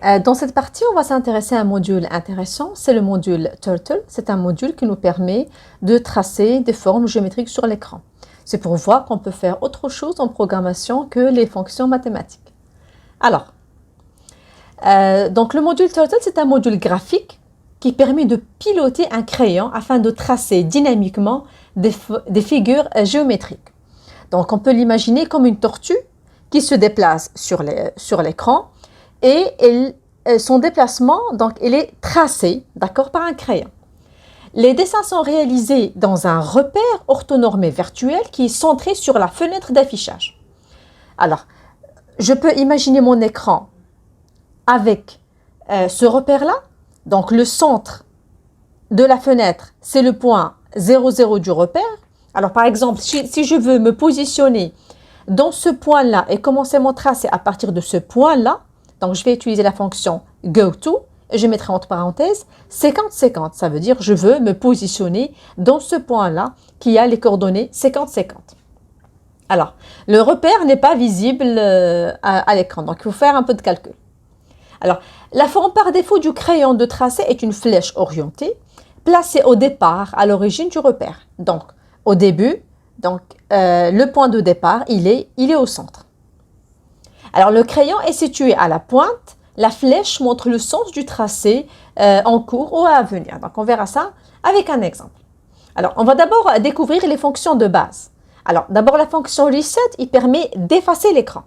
Dans cette partie, on va s'intéresser à un module intéressant, c'est le module Turtle. C'est un module qui nous permet de tracer des formes géométriques sur l'écran. C'est pour voir qu'on peut faire autre chose en programmation que les fonctions mathématiques. Alors, donc le module Turtle, c'est un module graphique qui permet de piloter un crayon afin de tracer dynamiquement des figures géométriques. Donc on peut l'imaginer comme une tortue qui se déplace sur l'écran et son déplacement, donc, il est tracé, d'accord, par un crayon. Les dessins sont réalisés dans un repère orthonormé virtuel qui est centré sur la fenêtre d'affichage. Alors, je peux imaginer mon écran avec ce repère-là. Donc, le centre de la fenêtre, c'est le point 00 du repère. Alors, par exemple, si je veux me positionner dans ce point-là et commencer mon tracé à partir de ce point-là, donc je vais utiliser la fonction goTo et je mettrai entre parenthèses 50-50. Ça veut dire je veux me positionner dans ce point-là qui a les coordonnées 50-50. Alors, le repère n'est pas visible à l'écran, donc il faut faire un peu de calcul. Alors, la forme par défaut du crayon de tracé est une flèche orientée placée au départ, à l'origine du repère. Donc, au début, le point de départ, il est au centre. Alors, le crayon est situé à la pointe. La flèche montre le sens du tracé en cours ou à venir. Donc, on verra ça avec un exemple. Alors, on va d'abord découvrir les fonctions de base. Alors, d'abord, la fonction reset, il permet d'effacer l'écran.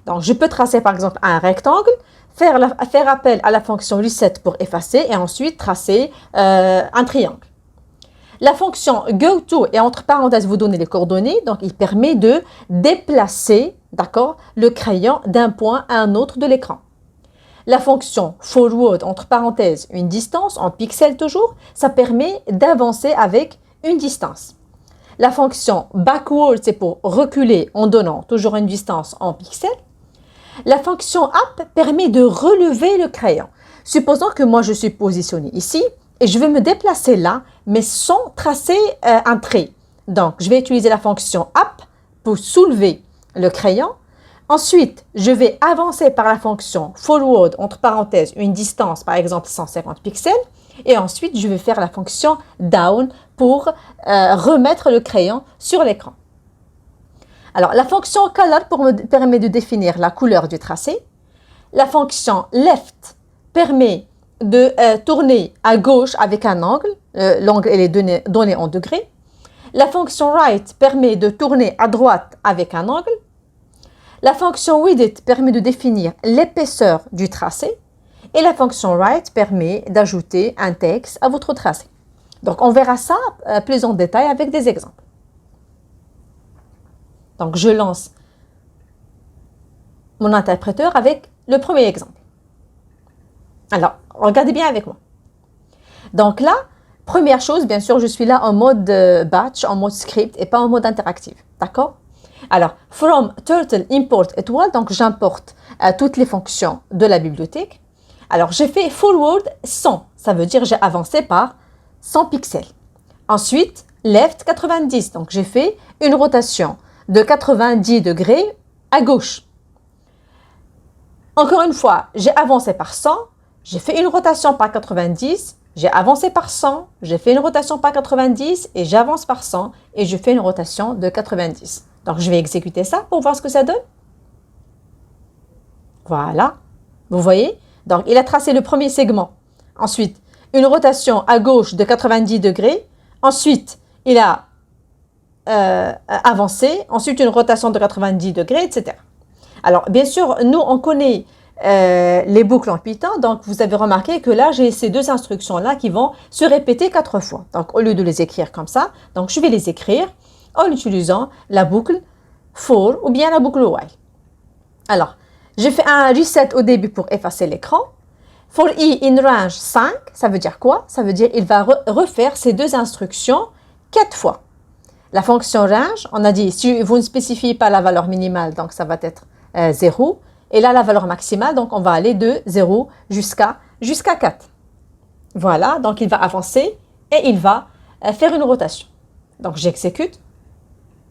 Donc, je peux tracer par exemple un rectangle, faire appel à la fonction reset pour effacer et ensuite tracer un triangle. La fonction goTo, et entre parenthèses, vous donnez les coordonnées, donc il permet de déplacer, d'accord, le crayon d'un point à un autre de l'écran. La fonction forward, entre parenthèses, une distance, en pixels toujours, ça permet d'avancer avec une distance. La fonction backward, c'est pour reculer en donnant toujours une distance en pixels. La fonction up permet de relever le crayon. Supposons que moi je suis positionnée ici et je veux me déplacer là, mais sans tracer un trait. Donc, je vais utiliser la fonction up pour soulever le crayon. Ensuite, je vais avancer par la fonction forward, entre parenthèses, une distance, par exemple 150 pixels. Et ensuite, je vais faire la fonction down pour remettre le crayon sur l'écran. Alors, la fonction color permet de définir la couleur du tracé. La fonction left permet de tourner à gauche avec un angle. L'angle est donné en degrés. La fonction right permet de tourner à droite avec un angle. La fonction width permet de définir l'épaisseur du tracé. Et la fonction write permet d'ajouter un texte à votre tracé. Donc, on verra ça plus en détail avec des exemples. Donc, je lance mon interpréteur avec le premier exemple. Alors, regardez bien avec moi. Donc là, première chose, bien sûr, je suis là en mode batch, en mode script et pas en mode interactif. D'accord? Alors, from turtle import étoile, donc j'importe toutes les fonctions de la bibliothèque. Alors, j'ai fait forward 100, ça veut dire j'ai avancé par 100 pixels. Ensuite, left 90, donc j'ai fait une rotation de 90 degrés à gauche. Encore une fois, j'ai avancé par 100, j'ai fait une rotation par 90, j'ai avancé par 100, j'ai fait une rotation par 90 et j'avance par 100 et je fais une rotation de 90. Donc, je vais exécuter ça pour voir ce que ça donne. Voilà, vous voyez? Donc, il a tracé le premier segment. Ensuite, une rotation à gauche de 90 degrés. Ensuite, il a avancé. Ensuite, une rotation de 90 degrés, etc. Alors, bien sûr, nous, on connaît les boucles en Python. Donc, vous avez remarqué que là, j'ai ces deux instructions-là qui vont se répéter 4 fois. Donc, au lieu de les écrire comme ça, donc je vais les écrire en utilisant la boucle for ou bien la boucle while. Alors, j'ai fait un reset au début pour effacer l'écran. For i in range 5, ça veut dire quoi? Ça veut dire qu'il va refaire ces deux instructions 4 fois. La fonction range, on a dit, si vous ne spécifiez pas la valeur minimale, donc ça va être 0. Et là, la valeur maximale, donc on va aller de 0 jusqu'à 4. Voilà, donc il va avancer et il va faire une rotation. Donc j'exécute.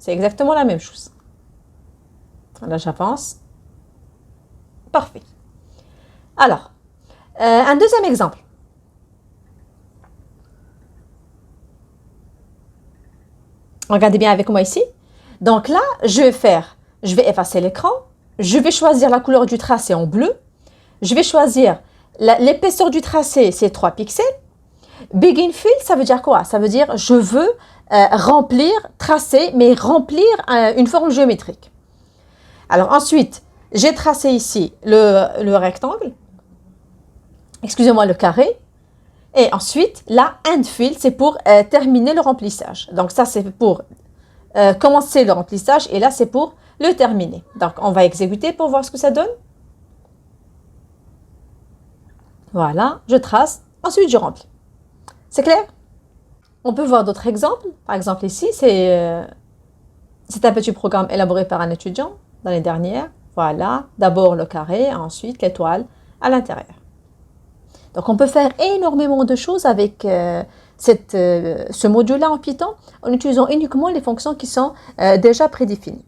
C'est exactement la même chose. Là, j'avance. Parfait. Alors, un deuxième exemple. Regardez bien avec moi ici. Donc là, je vais effacer l'écran. Je vais choisir la couleur du tracé en bleu. Je vais choisir l'épaisseur du tracé, c'est 3 pixels. Begin fill, ça veut dire quoi? Ça veut dire je veux remplir, tracer, mais remplir une forme géométrique. Alors ensuite, j'ai tracé ici le rectangle, excusez-moi, le carré. Et ensuite, la end fill, c'est pour terminer le remplissage. Donc ça, c'est pour commencer le remplissage et là, c'est pour le terminer. Donc, on va exécuter pour voir ce que ça donne. Voilà, je trace, ensuite je remplis. C'est clair? On peut voir d'autres exemples. Par exemple ici, c'est un petit programme élaboré par un étudiant l'année dernière. Voilà, d'abord le carré, ensuite l'étoile à l'intérieur. Donc on peut faire énormément de choses avec ce module-là en Python en utilisant uniquement les fonctions qui sont déjà prédéfinies.